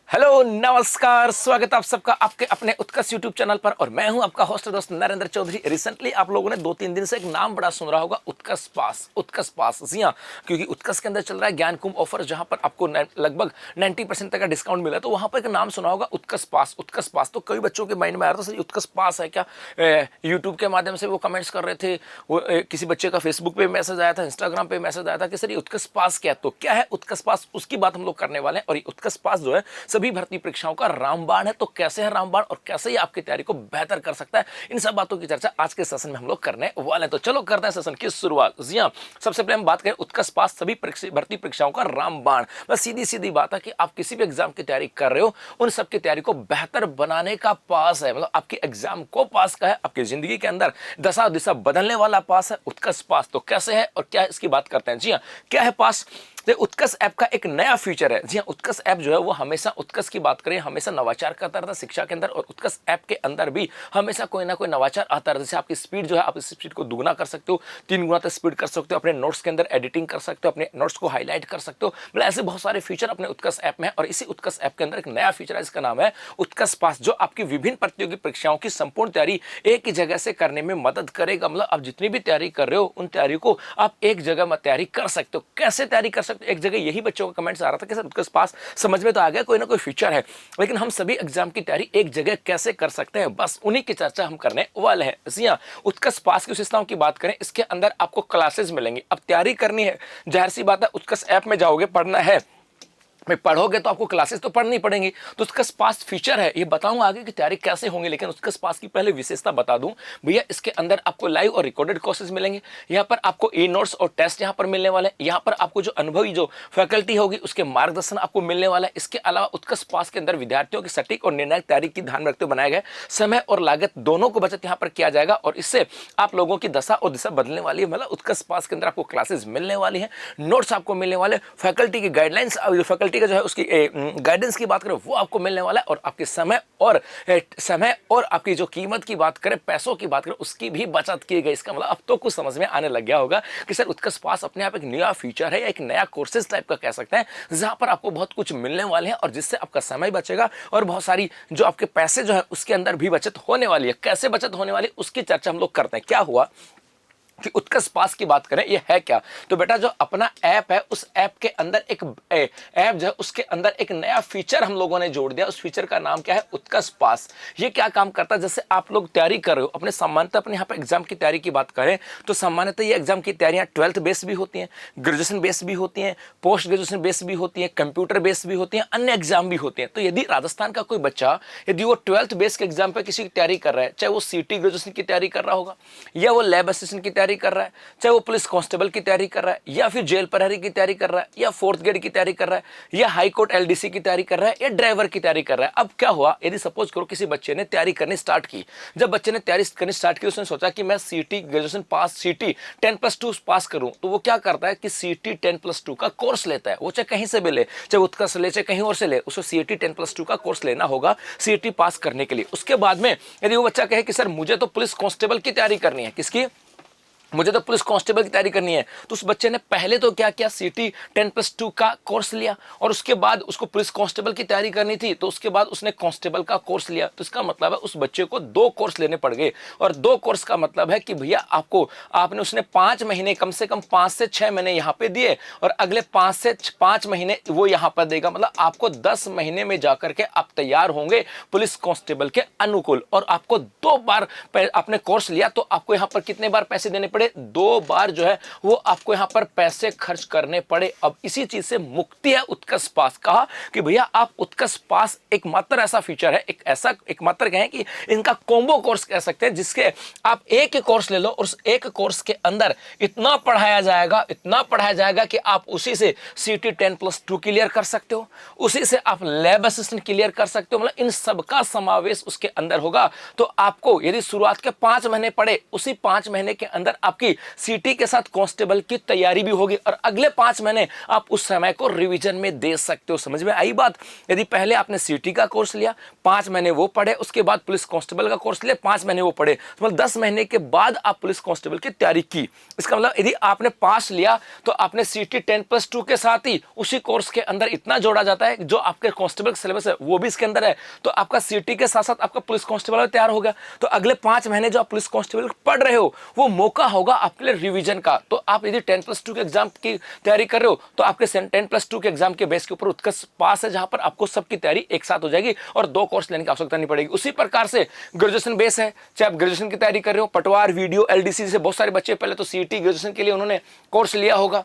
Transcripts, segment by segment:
Hello नमस्कार, स्वागत है आप सबका आपके अपने उत्कर्ष यूट्यूब चैनल पर। और मैं हूं आपका होस्ट दोस्त नरेंद्र चौधरी। रिसेंटली आप लोगों ने 2-3 दिन से एक नाम बड़ा सुन रहा होगा, उत्कर्ष पास। उत्कर्ष पास, जी हाँ, क्योंकि उत्कर्ष के अंदर चल रहा है ज्ञान कुंभ ऑफर, जहां पर आपको लगभग 90% तक का डिस्काउंट मिला। तो वहां पर एक नाम सुना होगा, उत्कर्ष पास। उत्कर्ष पास तो कई बच्चों के माइंड में आ रहा था, सर उत्कर्ष पास है क्या। यूट्यूब के माध्यम से वो कमेंट्स कर रहे थे। वो किसी बच्चे का फेसबुक पे मैसेज आया था, इंस्टाग्राम पे मैसेज आया था कि सर ये उत्कर्ष पास क्या है। तो क्या है उत्कर्ष पास, उसकी बात हम लोग करने वाले हैं। और ये उत्कर्ष पास जो है सभी भर्ती परीक्षाओं का रामबाण है। तो कैसे है रामबाण और कैसे ये आपकी तैयारी को बेहतर कर सकता है, इन सब बातों की चर्चा आज के सेशन में हम लोग करने वाले हैं। तो चलो करते हैं सेशन की शुरुआत। जी हां, सबसे पहले हम बात करें उत्कर्ष पास सभी भर्ती परीक्षाओं का रामबाण। बस सीधी सीधी बात है कि आप किसी भी एग्जाम की तैयारी कर रहे हो, उन सब की तैयारी को बेहतर बनाने का पास है। मतलब आपकी एग्जाम को पास का है, आपकी जिंदगी के अंदर दशा दिशा बदलने वाला पास है उत्कर्ष पास। तो कैसे है और क्या है, इसकी बात करते हैं। जी हां, क्या है पास। तो उत्कर्ष ऐप का एक नया फीचर है। जी हाँ, उत्कर्ष ऐप जो है वो हमेशा, उत्कर्ष की बात करें, हमेशा नवाचार करता रहता है शिक्षा के अंदर। और उत्कर्ष ऐप के अंदर भी हमेशा कोई ना कोई नवाचार आता रहता है। जैसे आपकी स्पीड जो है, आप इस स्पीड को दुगना कर सकते हो, 3 गुना तक स्पीड कर सकते हो, अपने नोट्स के अंदर एडिटिंग कर सकते हो, अपने नोट्स को हाईलाइट कर सकते हो। मतलब ऐसे बहुत सारे फीचर अपने उत्कर्ष ऐप में है। और इसी उत्कर्ष ऐप के अंदर एक नया फीचर है, इसका नाम है उत्कर्ष पास, जो आपकी विभिन्न प्रतियोगी परीक्षाओं की संपूर्ण तैयारी एक ही जगह से करने में मदद करेगा। मतलब आप जितनी भी तैयारी कर रहे हो, उन तैयारी को आप एक जगह में तैयारी कर सकते हो। कैसे तैयारी कर सकते हो एक जगह, यही का कमेंट्स आ रहा था कि सर उत्कर्ष पास समझ में तो आ गया, कोई ना कोई फीचर है, लेकिन हम सभी एग्जाम की तैयारी एक जगह कैसे कर सकते हैं, बस उन्हीं की चर्चा हम करने वाले हैं। जी हां, उत्कर्ष पास की विशेषताओं की बात करें, इसके अंदर आपको क्लासेस मिलेंगी। अब तैयारी करनी है, जाहिर सी बात है उत्कर्ष ऐप में जाओगे, पढ़ना है, पढ़ोगे तो आपको क्लासेस तो पढ़नी पड़ेंगी। तो उत्कर्ष पास फीचर है, ये बताऊंगा आगे की तैयारी कैसे होंगी, लेकिन उत्कर्ष पास की पहले विशेषता बता दूं भैया। इसके अंदर आपको लाइव और रिकॉर्डेड कोर्सेज मिलेंगे। यहाँ पर आपको ई नोट्स और टेस्ट यहाँ पर मिलने वाले हैं। यहाँ पर आपको जो अनुभवी जो फैकल्टी होगी उसके मार्गदर्शन आपको मिलने वाला है। इसके अलावा उत्कर्ष पास के अंदर विद्यार्थियों की सटीक और निर्णायक तैयारी की ध्यान रखते हुए बनाए गए समय और लागत दोनों को बचत यहाँ पर किया जाएगा। और इससे आप लोगों की दशा और दिशा बदलने वाली है। मतलब उत्कर्ष पास के अंदर आपको क्लासेस मिलने वाली है, नोट्स आपको मिलने वाले, फैकल्टी की गाइडलाइंस, फैकल्टी का जो है उसकी गाइडेंस की बात करें वो आपको मिलने वाला है। और आपके समय और आपकी जो कीमत की बात करें, पैसों की बात करें, उसकी भी बचत की गई। इसका मतलब अब तो कुछ समझ में आने लग गया होगा कि सर उत्कर्ष पास अपने आप एक नया फीचर है या एक नया कोर्सेज टाइप का कह सकते हैं, जहां पर आपको बहुत कुछ मिलने वाले हैं और जिससे आपका समय बचेगा और बहुत सारी जो आपके पैसे जो है उसके अंदर भी बचत होने वाली है। कैसे बचत होने वाली है उसकी चर्चा हम लोग करते हैं। क्या हुआ कि उत्कर्ष पास की बात करें, ये है क्या। तो बेटा जो अपना ऐप है, उस ऐप के अंदर एक ऐप जो है उसके अंदर एक नया फीचर हम लोगों ने जोड़ दिया। उस फीचर का नाम क्या है, उत्कर्ष पास। ये क्या काम करता है, जैसे आप लोग तैयारी कर रहे हो अपने, सामान्यतः अपने यहाँ पर एग्जाम की तैयारी की बात करें तो सामान्यतः ये एग्जाम की तैयारियां 12th बेस भी होती हैं, ग्रेजुएशन बेस भी होती हैं, पोस्ट ग्रेजुएशन बेस भी होती है, कंप्यूटर बेस भी होती है, अन्य एग्जाम भी होते हैं। तो यदि राजस्थान का कोई बच्चा, यदि वो 12th बेस के एग्जाम पर किसी की तैयारी कर रहा है, चाहे वो सीटी ग्रेजुएशन की तैयारी कर रहा होगा, या वो लैब असिस्टेंट की तैयारी कर रहा है, चाहे वो पुलिस कांस्टेबल की तैयारी कर रहा है, या फिर जेल प्रहरी की तैयारी कर रहा है, या 4th ग्रेड की तैयारी कर रहा है, या हाई कोर्ट एलडीसी की तैयारी कर रहा है, या ड्राइवर की तैयारी कर रहा है। अब क्या हुआ, यदि सपोज करो किसी बच्चे ने तैयारी करनी स्टार्ट की, जब बच्चे ने तैयारी करनी स्टार्ट की, उसने सोचा कि मैं सीटी ग्रेजुएशन पास, सीटी 10+2 पास करूं, तो वो क्या करता है कि सीटी 10+2 का कोर्स लेता है। वो चाहे कहीं से भी ले, चाहे उत्कर्ष से ले, चाहे कहीं और से ले, उसको सीटी 10+2 का कोर्स लेना होगा सीटी पास करने के लिए। उसके बाद में यदि वो बच्चा कहे कि सर मुझे तो पुलिस कांस्टेबल की तैयारी करनी है, किसकी, मुझे तो पुलिस कांस्टेबल की तैयारी करनी है, तो उस बच्चे ने पहले तो क्या किया, सीटी 10+2 का कोर्स लिया, और उसके बाद उसको पुलिस कांस्टेबल की तैयारी करनी थी, तो उसके बाद उसने कांस्टेबल का कोर्स लिया। तो इसका मतलब है उस बच्चे को 2 कोर्स लेने पड़ गए। और 2 कोर्स का मतलब है कि भैया आपने उसने 5 महीने, कम से कम 5 से 6 महीने यहाँ पे दिए, और अगले 5 से 5 महीने वो यहाँ पर देगा। मतलब आपको 10 महीने में जाकर के आप तैयार होंगे पुलिस कांस्टेबल के अनुकूल। और आपको 2 बार आपने कोर्स लिया, तो आपको यहाँ पर कितने बार पैसे देने पड़े, 2 बार जो है वो आपको यहां पर पैसे खर्च करने पड़े। अब इसी चीज से मुक्ति है उत्कर्ष पास। कहा कि भैया आप उत्कर्ष पास एकमात्र ऐसा फीचर है, एकमात्र कहें कि इनका कॉम्बो कोर्स कह सकते हैं, जिसके आप एक ही कोर्स ले लो और उस एक कोर्स के अंदर इतना पढ़ाया जाएगा कि आप उसी से सीटी 10+2 क्लियर कर सकते हो, उसी से आप लैब असिस्टेंट क्लियर कर सकते हो। मतलब इन सबका समावेश उसके अंदर होगा। तो आपको यदि शुरुआत के 5 महीने पढ़े, उसी 5 महीने के अंदर आपकी सीटी के साथ कांस्टेबल की तैयारी भी होगी और अगले 5 महीने आप उस समय को रिवीजन में दे सकते हो। समझ में आई बात? यदि पहले आपने सीटी का कोर्स लिया, 5 महीने वो पढ़े, उसके बाद पुलिस कांस्टेबल का कोर्स लिया, 5 महीने वो पढ़े, तो मतलब 10 महीने के बाद आप पुलिस कांस्टेबल की तैयारी की। इसका मतलब यदि आपने पास लिया तो आपने सीटी 10+2 के साथ ही उसी कोर्स के अंदर इतना जोड़ा जाता है, जो आपके कांस्टेबल का सिलेबस है वो भी इसके अंदर है, तो आपका सीटी के साथ साथ आपका पुलिस कांस्टेबल तैयार हो गया। तो अगले 5 महीने जो आप पुलिस कांस्टेबल पढ़ रहे हो वो मौका होगा आपके लिए रिवीजन का। तो आप यदि 10+2 के एग्जाम की तैयारी कर रहे हो तो आपके 10+2 के एग्जाम के बेस के ऊपर उत्कर्ष पास है, जहां पर आपको सबकी तैयारी एक साथ हो जाएगी और 2 कोर्स लेने की आवश्यकता नहीं पड़ेगी। उसी प्रकार से ग्रेजुएशन बेस है, चाहे आप ग्रेजुएशन की तैयारी कर रहे हो, पटवार, वीडियो, एलडीसी से बहुत सारे बच्चे पहले तो सीटी ग्रेजुएशन के लिए उन्होंने कोर्स लिया होगा,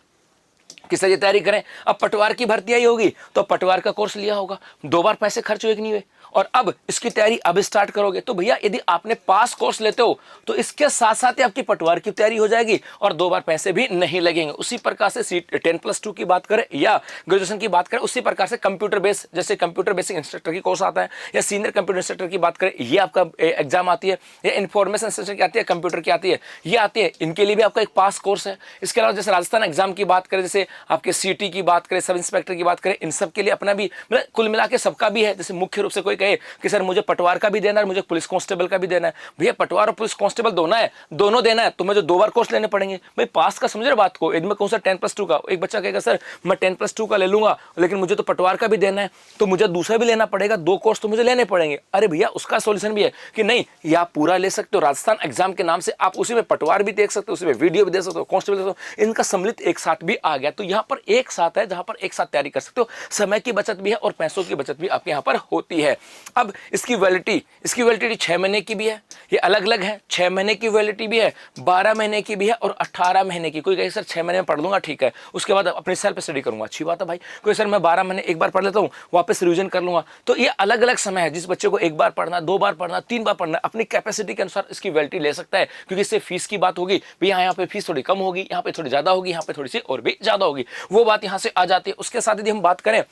किस तरह तैयारी करें। अब पटवार की भर्ती आई होगी तो पटवार का कोर्स लिया होगा, 2 बार पैसे खर्च हुए कि नहीं हुए, और अब इसकी तैयारी अब स्टार्ट करोगे। तो भैया यदि आपने पास कोर्स लेते हो तो इसके साथ साथ ही आपकी पटवार की तैयारी हो जाएगी और 2 बार पैसे भी नहीं लगेंगे। उसी प्रकार से 10+2 की बात करें या ग्रेजुएशन की बात करें, उसी प्रकार से कंप्यूटर बेस, जैसे कंप्यूटर बेसिक इंस्ट्रक्टर की कोर्स आता है या सीनियर कंप्यूटर इंस्ट्रक्टर की बात करें, ये आपका एग्जाम आती है, या इन्फॉर्मेशन सिस्टम की आती है, कंप्यूटर की आती है, ये आती है, इनके लिए भी आपका एक पास कोर्स है। इसके अलावा जैसे राजस्थान एग्जाम की बात करें, जैसे आपके सीटी की बात करें, सब इंस्पेक्टर की बात करें, इन सब के लिए अपना भी मतलब कुल मिला के सबका भी है। जैसे मुख्य रूप से कोई कहे कि सर मुझे पटवार का भी देना है, मुझे पुलिस कांस्टेबल का भी देना है, भैया पटवार और पुलिस कांस्टेबल दोनों देना है तो मुझे 2 बार कोर्स लेने पड़ेंगे। भाई पास का समझ रहे बात को, यदि मैं कहूं सर 10+2 का, एक बच्चा कहेगा सर मैं 10+2 का ले लूंगा लेकिन मुझे तो पटवार का भी देना है तो मुझे दूसरा भी लेना पड़ेगा, 2 कोर्स तो मुझे लेने पड़ेंगे। अरे भैया उसका सोल्यूशन भी है कि नहीं, ये आप पूरा ले सकते हो, राजस्थान एग्जाम के नाम से आप उसी में पटवार भी देख सकते हो, उसी में वीडियो भी दे सकते हो, कांस्टेबल दे सकते हो, इनका सम्मिलित एक साथ भी आ गया। तो यहाँ पर एक साथ है जहां पर एक साथ तैयारी कर सकते हो, समय की बचत भी है और पैसों की बचत भी आपके यहाँ पर होती है। अब इसकी वैलिडिटी 6 महीने की भी है, ये अलग अलग है, 6 महीने की वैलिडिटी भी है, 12 महीने की भी है और 18 महीने की। कोई कहे सर 6 महीने में पढ़ लूंगा, ठीक है, उसके बाद अपने सेल्फ स्टडी करूंगा, अच्छी बात है भाई। कोई सर मैं 12 महीने एक बार पढ़ लेता हूँ, वापस रिवीजन कर लूंगा, तो ये अलग अलग समय है। जिस बच्चे को 1 बार पढ़ना, 2 बार पढ़ना, 3 बार पढ़ना, अपनी कैपेसिटी के अनुसार इसकी वैलिडिटी ले सकता है, क्योंकि इससे फीस की बात होगी, यहाँ पे फीस थोड़ी कम होगी, यहाँ पे थोड़ी ज्यादा होगी, यहाँ पे थोड़ी सी और भी ज्यादा होगी, वो बात यहाँ से आ जाती है। उसके साथ यदि हम बात करें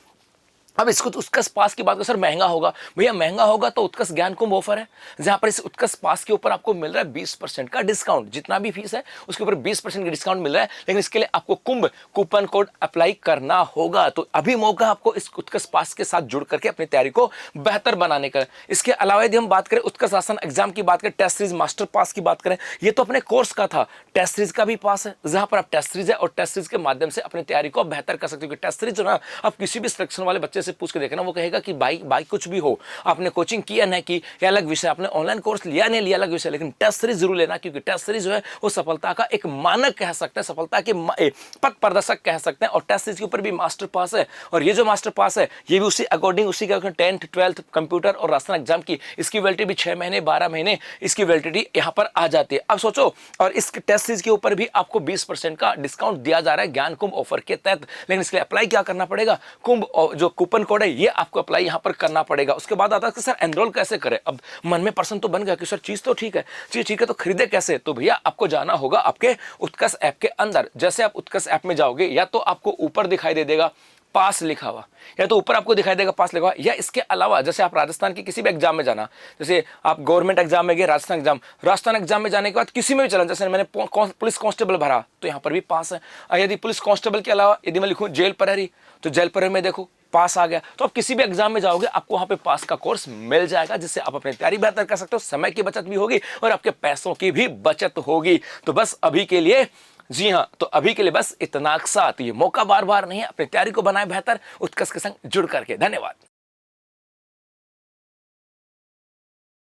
अब इसको तो उत्कर्ष पास की बात करें, सर महंगा होगा, भैया महंगा होगा तो उत्कर्ष ज्ञान कुंभ ऑफर है, जहां पर इस उत्कर्ष पास के ऊपर आपको मिल रहा है 20% का डिस्काउंट, जितना भी फीस है उसके ऊपर 20% का डिस्काउंट मिल रहा है। लेकिन इसके लिए आपको कुंभ कूपन कोड अप्लाई करना होगा। तो अभी मौका आपको इस उत्कर्ष पास के साथ जुड़ करके अपनी तैयारी को बेहतर बनाने का। इसके अलावा यदि हम बात करें उत्कर्ष आसन एग्जाम की बात करें, टेस्ट सीरीज मास्टर पास की बात करें, ये तो अपने कोर्स का था, टेस्ट सीरीज का भी पास है, जहां पर आप टेस्ट सीरीज है और टेस्ट सीरीज के माध्यम से अपनी तैयारी को बेहतर कर सकते हो। टेस्ट सीरीज जो ना आप किसी भी सिलेक्शन वाले बच्चे से पूछ के देखना, वो कहेगा कि भाई कुछ भी हो, आपने कोचिंग किया नहीं की या अलग विषय, आपने ऑनलाइन कोर्स लिया नहीं लिया अलग विषय, लेकिन टेस्ट सीरीज जरूर लेना, क्योंकि टेस्ट सीरीज जो है वो सफलता का एक मानक कह सकते हैं, सफलता के पथ प्रदर्शक कह सकते हैं। और टेस्ट सीरीज के ऊपर भी मास्टर पास है, और ये जो मास्टर पास है ये भी उसी अकॉर्डिंग उसी का 10th 12th कंप्यूटर और राजस्थान एग्जाम की इसकी वैलिडिटी भी 6 महीने 12 महीने इसकी वैलिडिटी यहाँ पर आ जाती है। अब सोचो, और इस टेस्ट सीरीज के ऊपर भी आपको 20% का डिस्काउंट दिया जा रहा है ज्ञान कुंभ ऑफर के तहत। लेकिन इसके लिए अप्लाई क्या करना पड़ेगा, कुंभ जो कूपन कोड है ये आपको अप्लाई यहाँ पर करना पड़ेगा। उसके बाद आता है कि सर एनरोल कैसे करें। अब मन में प्रश्न तो बन गया कि सर चीज तो ठीक है, चीज ठीक है तो खरीदे कैसे। तो भैया आपको जाना होगा आपके उत्कर्ष ऐप के अंदर। जैसे आप उत्कर्ष ऐप में जाओगे, या तो आपको ऊपर दिखाई दे देगा पास लिखा हुआ, या तो ऊपर आपको दिखाई देगा पास लिखा हुआ, या इसके अलावा जैसे आप राजस्थान की किसी भी एग्जाम में जाना, जैसे आप गवर्नमेंट एग्जाम में गए, राजस्थान एग्जाम में जाने के बाद किसी में भी चला, जैसे मैंने पुलिस कांस्टेबल भरा तो यहाँ पर भी पास है। यदि पुलिस कांस्टेबल के अलावा यदि मैं लिखूँ जेल प्रहरी, तो जेल प्रहरी में देखो पास आ गया। तो आप किसी भी एग्जाम में जाओगे आपको वहां पे पास का कोर्स मिल जाएगा, जिससे आप अपनी तैयारी बेहतर कर सकते हो, समय की बचत भी होगी और आपके पैसों की भी बचत होगी। तो बस अभी के लिए, जी हाँ, तो अभी के लिए बस इतना साथ, ये मौका बार बार नहीं है, अपनी तैयारी को बनाए बेहतर उत्कर्ष के संग जुड़ करके। धन्यवाद।